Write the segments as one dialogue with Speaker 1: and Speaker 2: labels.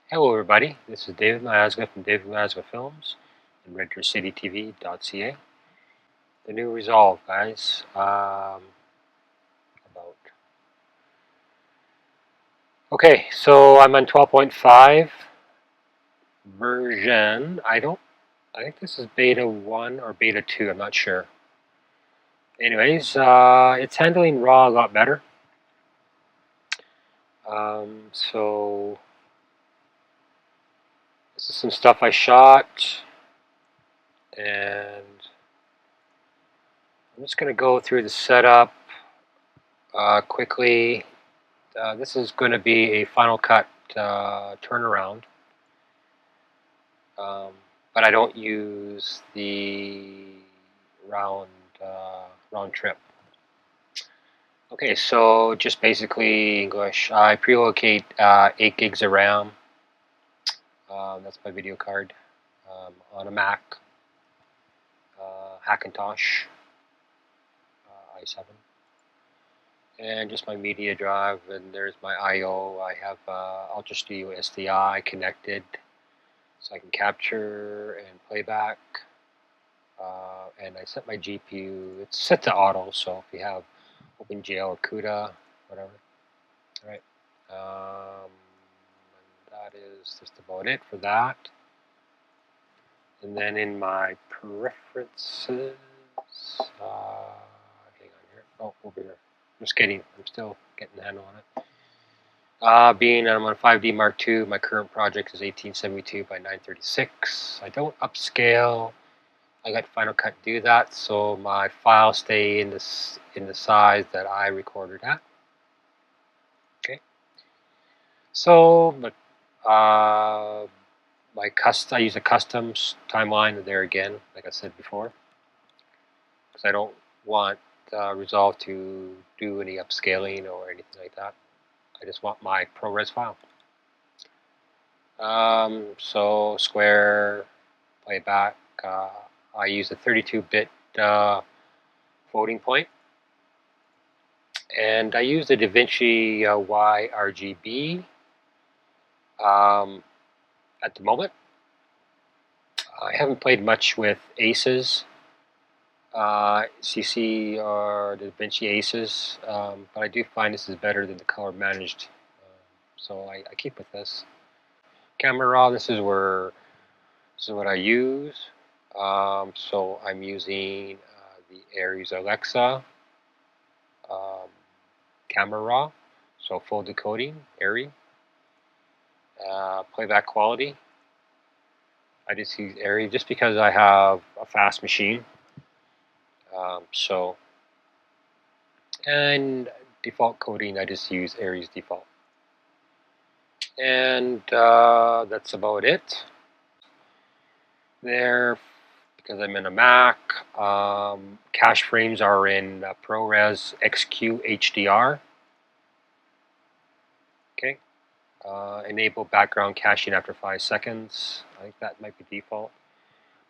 Speaker 1: Hello everybody, this is David Miasga from David Miasga Films and reddeercitytv.ca. The new Resolve, guys. Okay, so I'm on 12.5 version. I think this is beta 1 or beta 2, I'm not sure. Anyways, it's handling RAW a lot better. So this is some stuff I shot, and I'm just going to go through the setup quickly. This is going to be a Final Cut turnaround, but I don't use the round trip. Okay, so just basically English. I pre-locate 8 gigs of RAM. That's my video card on a Mac, Hackintosh i7. And just my media drive, and there's my I/O. I have Ultra Studio SDI connected, so I can capture and playback. And I set my GPU. It's set to auto, so if you have OpenGL or CUDA, whatever. All right. And that is just about it for that. And then in my preferences, hang on here. Oh, over here. Just kidding. I'm still getting the handle on it. Being I'm on 5D Mark II, my current project is 1872 by 936. I don't upscale. I let Final Cut do that, so my files stay in the size that I recorded at. Okay. So, but I use a custom timeline there again, like I said before, because I don't want Resolve to do any upscaling or anything like that. I just want my ProRes file. So square, playback. I use a 32-bit floating point, and I use the DaVinci Y RGB at the moment. I haven't played much with ACEs. CC or the DaVinci Aces, but I do find this is better than the color managed, so I keep with this. Camera raw, this is what I use. So I'm using the Aries Alexa camera raw, so full decoding, ARRI. Playback quality, I just use ARRI just because I have a fast machine. And default coding, I just use Aries default. And that's about it. There, because I'm in a Mac, cache frames are in ProRes444XQ HDR. Okay. Enable background caching after 5 seconds. I think that might be default.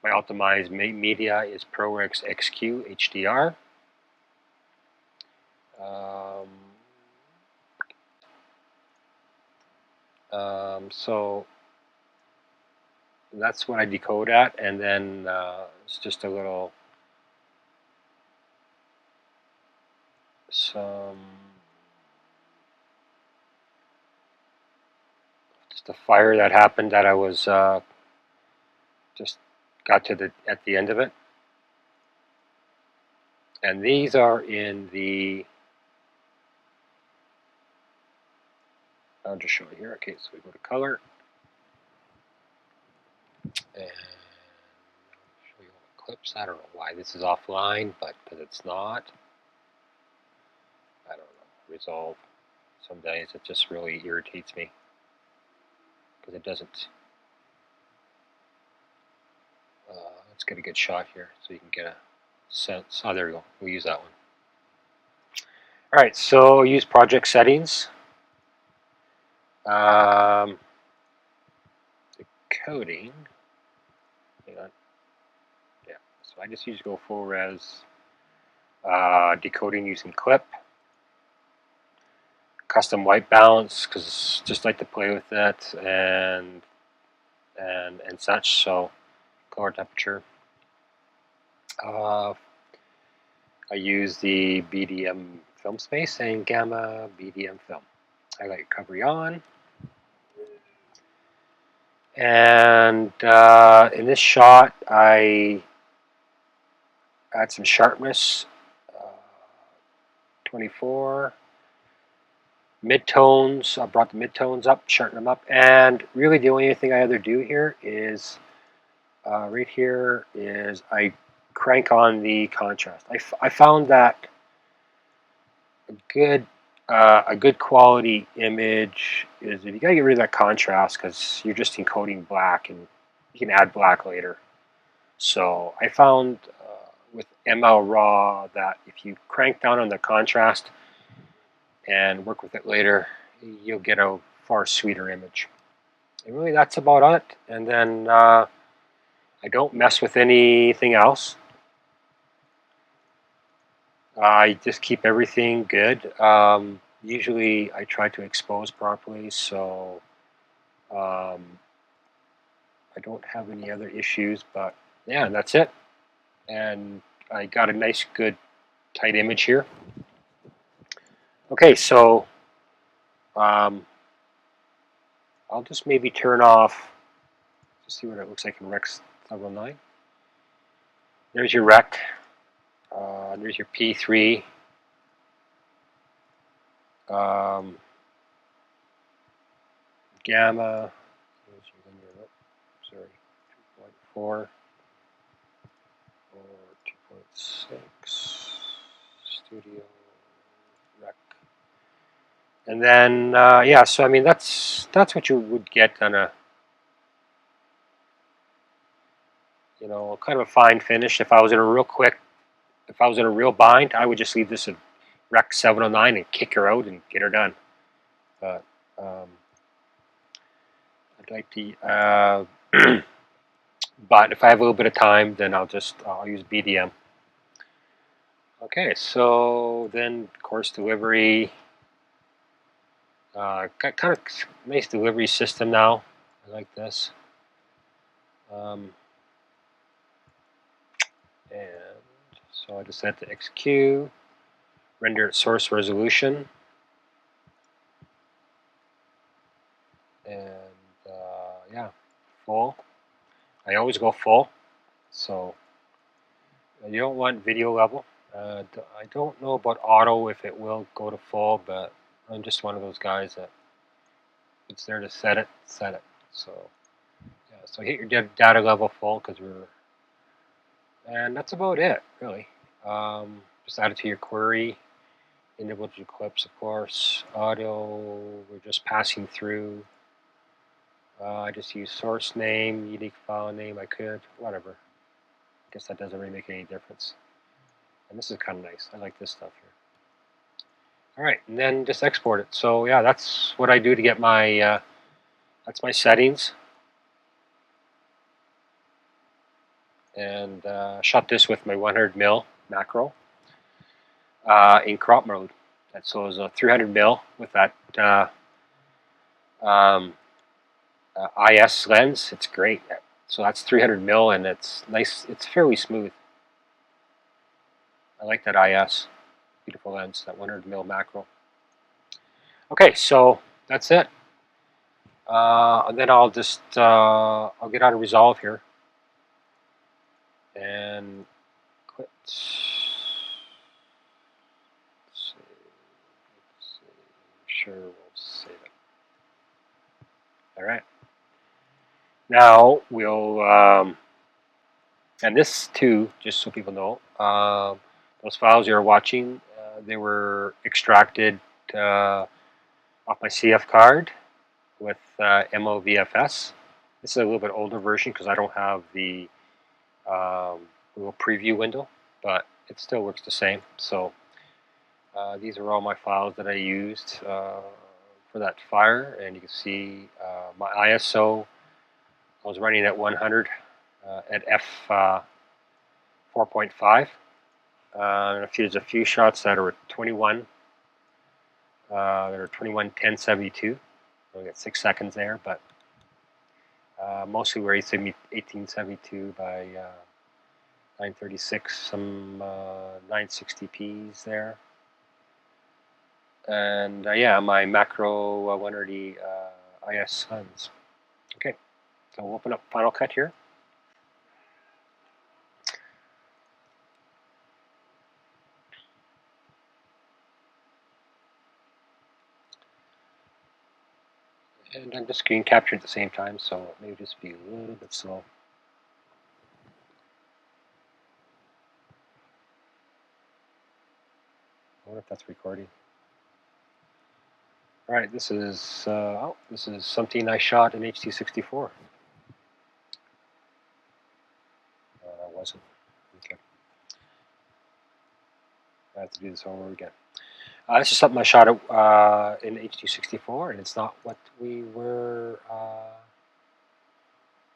Speaker 1: My optimized media is ProRes444XQ HDR. So that's what I decode at, and then it's just a little just a fire that happened that I was just got to at the end of it. And these are in the, I'll just show you here. Okay, so we go to color, and show you all the clips. I don't know why this is offline, but because it's not. I don't know. Resolve. Some days it just really irritates me because it doesn't. Let's get a good shot here so you can get a sense. Oh, there we go. We'll use that one. All right, so use project settings. The coding. Hang on. Yeah, so I just use go full res. Decoding using clip. custom white balance because just like to play with it and such. So color temperature. I use the BDM film space and gamma BDM film. Highlight recovery on. And in this shot, I add some sharpness, 24. Midtones, I brought the midtones up, sharpen them up. And really the only thing I ever do here is, right here, is I crank on the contrast. I found that a good quality image is if you gotta get rid of that contrast because you're just encoding black and you can add black later. So I found with ML Raw that if you crank down on the contrast and work with it later, you'll get a far sweeter image. And really that's about it. And then I don't mess with anything else. I just keep everything good. Usually I try to expose properly, so I don't have any other issues, but yeah, that's it. And I got a nice, good, tight image here. Okay, so I'll just maybe turn off, to see what it looks like in Rec 709. There's your Rec. There's your P3. Gamma. Sorry, 2.4 or 2.6. Studio Rec. And then yeah, so I mean that's what you would get on a, you know, kind of a fine finish. If I was in a real bind, I would just leave this at Rec 709 and kick her out and get her done. But I'd like to, but if I have a little bit of time, then I'll use BDM. Okay, so then course delivery. Got kind of nice delivery system now. I like this. And so I just set the XQ, render at source resolution, and yeah, full. I always go full, so you don't want video level. I don't know about auto if it will go to full, but I'm just one of those guys that it's there to set it. So yeah, so hit your data level full and that's about it really. Just add it to your query. Individual clips, of course. Audio, we're just passing through. I just use source name, unique file name. I could, whatever. I guess that doesn't really make any difference. And this is kind of nice. I like this stuff here. All right, and then just export it. So yeah, that's what I do to get my, that's my settings. And shot this with my 100 mil macro in crop mode. So it was a 300 mil with that IS lens. It's great. So that's 300 mil and it's nice. It's fairly smooth. I like that IS. Beautiful lens, that 100 mil macro. Okay, so that's it. And then I'll just I'll get out of Resolve here and quit. Sure, we'll save it. All right. Now we'll, and this too, just so people know, those files you're watching, they were extracted off my CF card with MLVFS. This is a little bit older version because I don't have the little preview window, but it still works the same. So these are all my files that I used for that fire, and you can see my ISO. I was running at 100 at f 4.5. There's a few shots that are at 21. They're 21:10:72. We got 6 seconds there, but mostly we're 1872 by 936, some 960p's there. And yeah, my macro 130 IS funds. Okay, so we'll open up Final Cut here. And I'm just screen capture at the same time, so it may just be a little bit slow. I wonder if that's recording. All right, this is something I shot in H.264. That wasn't. Okay. I have to do this over again. This is something I shot in H.264, and it's not what we were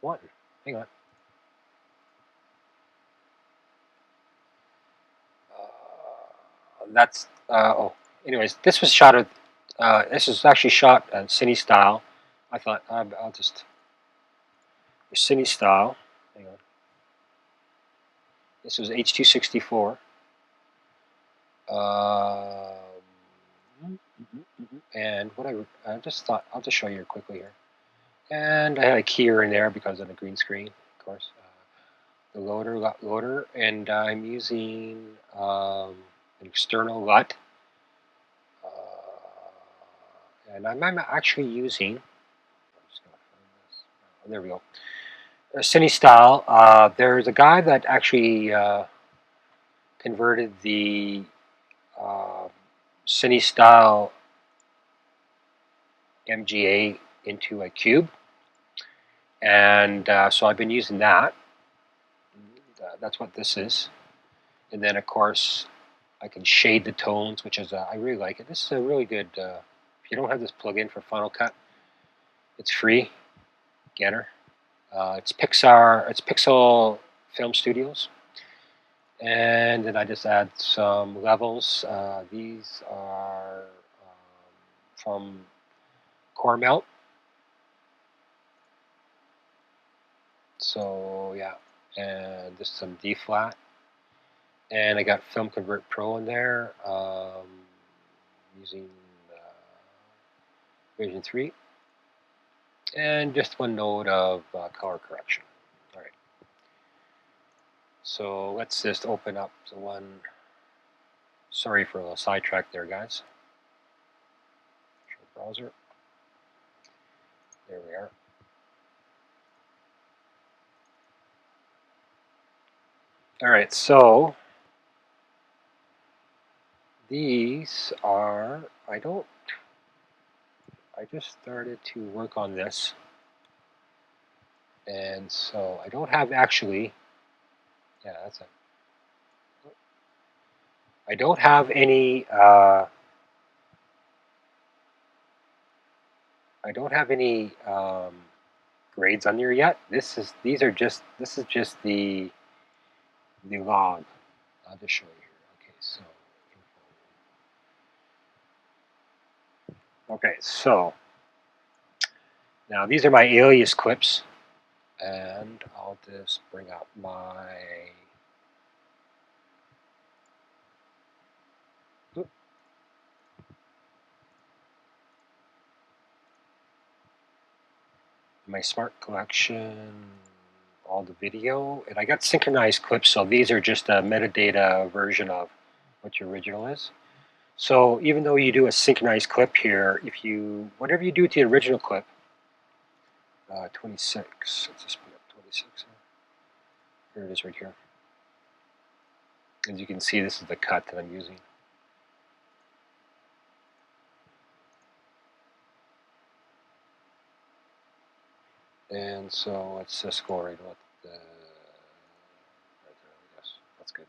Speaker 1: wanting. Hang on. That's oh. Anyways, this was shot at. This is actually shot at cine style. I thought I'll just cine style. Hang on. This was H.264. And what I just thought, I'll just show you quickly here. And I had a keyer in there because of the green screen, of course. The loader, and I'm using an external LUT. And I'm actually using, I'm just gonna find this. Oh, there we go. Cine style. There's a guy that actually converted the Cine style MGA into a cube, and so I've been using that. That's what this is. And then of course I can shade the tones, which is I really like it. This is a really good. If you don't have this plugin for Final Cut, it's free. Get her. It's Pixar. It's Pixel Film Studios. And then I just add some levels. These are from Core Melt. So yeah, and just some D flat. And I got Film Convert Pro in there, using version 3. And just one node of color correction. All right. So let's just open up the one. Sorry for a little sidetrack there, guys. Show browser. There we are. All right, so these are, I just started to work on this. And so I don't have actually, yeah, that's it. I don't have any, grades on there yet. This is just the log. I'll just show you here. Okay, so okay, so now these are my alias clips, and I'll just bring up my smart collection, all the video, and I got synchronized clips, so these are just a metadata version of what your original is. So even though you do a synchronized clip here, whatever you do to the original clip, 26, let's just put up 26. Here it is right here. As you can see, this is the cut that I'm using. And so let's just go right with the, right there, yes, that's good.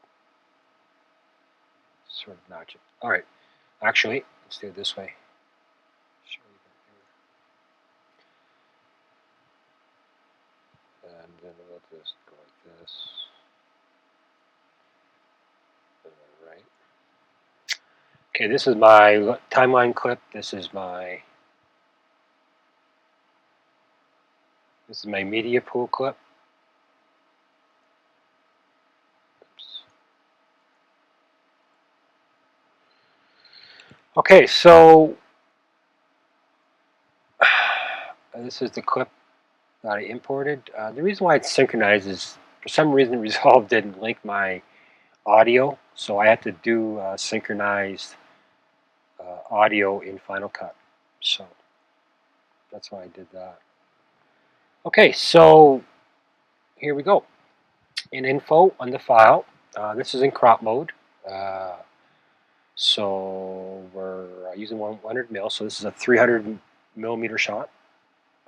Speaker 1: Sort of match it. All right, actually, let's do it this way. And then we'll just go like this. Right. Okay, this is my timeline clip. This is my media pool clip. Oops. Okay, so this is the clip that I imported. The reason why it's synchronized is for some reason Resolve didn't link my audio, so I had to do synchronized audio in Final Cut. So that's why I did that. Okay, so here we go. In info on the file, this is in crop mode. So we're using 100 mil. So this is a 300 millimeter shot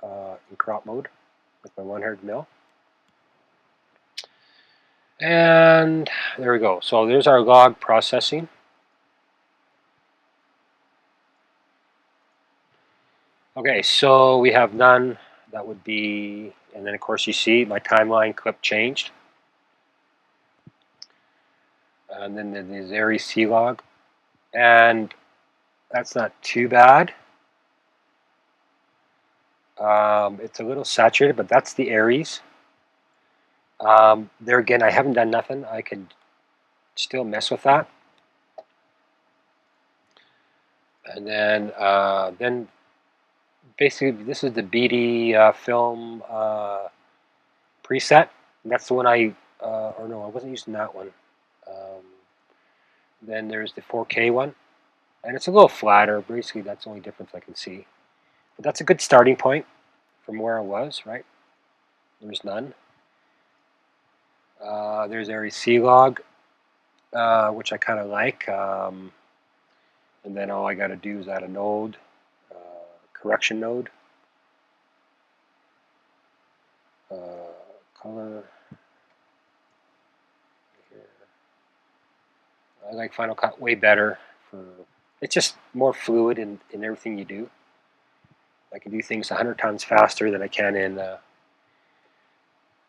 Speaker 1: in crop mode with my 100 mil. And there we go. So there's our log processing. Okay, so we have none. That would be, and then of course you see my timeline clip changed. And then there's A.E log. And that's not too bad. It's a little saturated, but that's the A.E. There again, I haven't done nothing. I could still mess with that. And then basically this is the BD film preset. That's the one or no, I wasn't using that one. Then there's the 4K one, and it's a little flatter. Basically, that's the only difference I can see. But that's a good starting point from where I was, right? There's none. There's A.E log, which I kind of like. And then all I got to do is add a node, correction node, color. I like Final Cut way better. It's just more fluid in everything you do. I can do things 100 times faster than I can in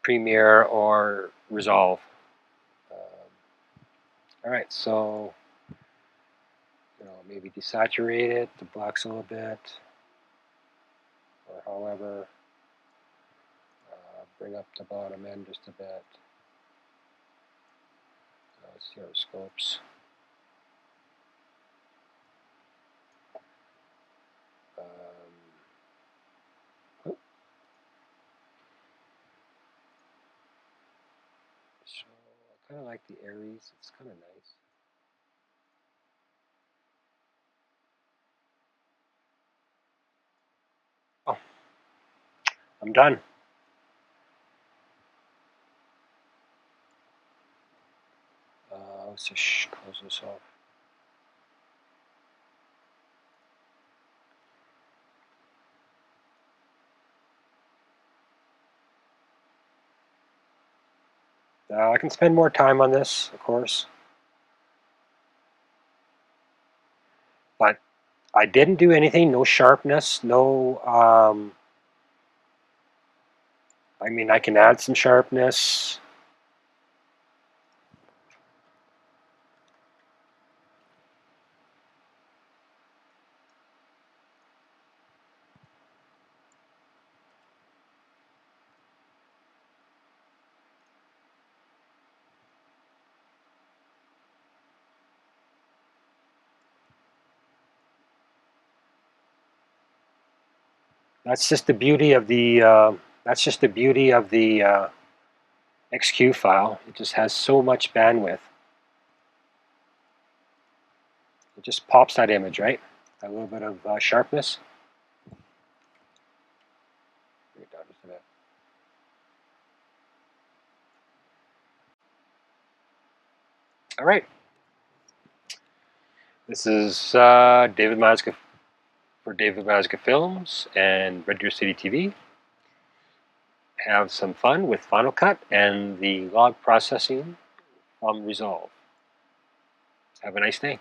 Speaker 1: Premiere or Resolve. All right, so maybe desaturate it, the blacks a little bit, or however, bring up the bottom end just a bit. Let's see our scopes. So I kind of like the A.E. It's kind of nice. Oh, I'm done. Let's just close this off. Now I can spend more time on this, of course, but I didn't do anything. No sharpness. No. I mean, I can add some sharpness. That's just the beauty of the. That's just the beauty of the XQ file. It just has so much bandwidth. It just pops that image, right? A little bit of sharpness. Bring it down just a bit. All right. This is David Mazka for David Mazka Films and Red Deer City TV. Have some fun with Final Cut and the log processing from Resolve. Have a nice day.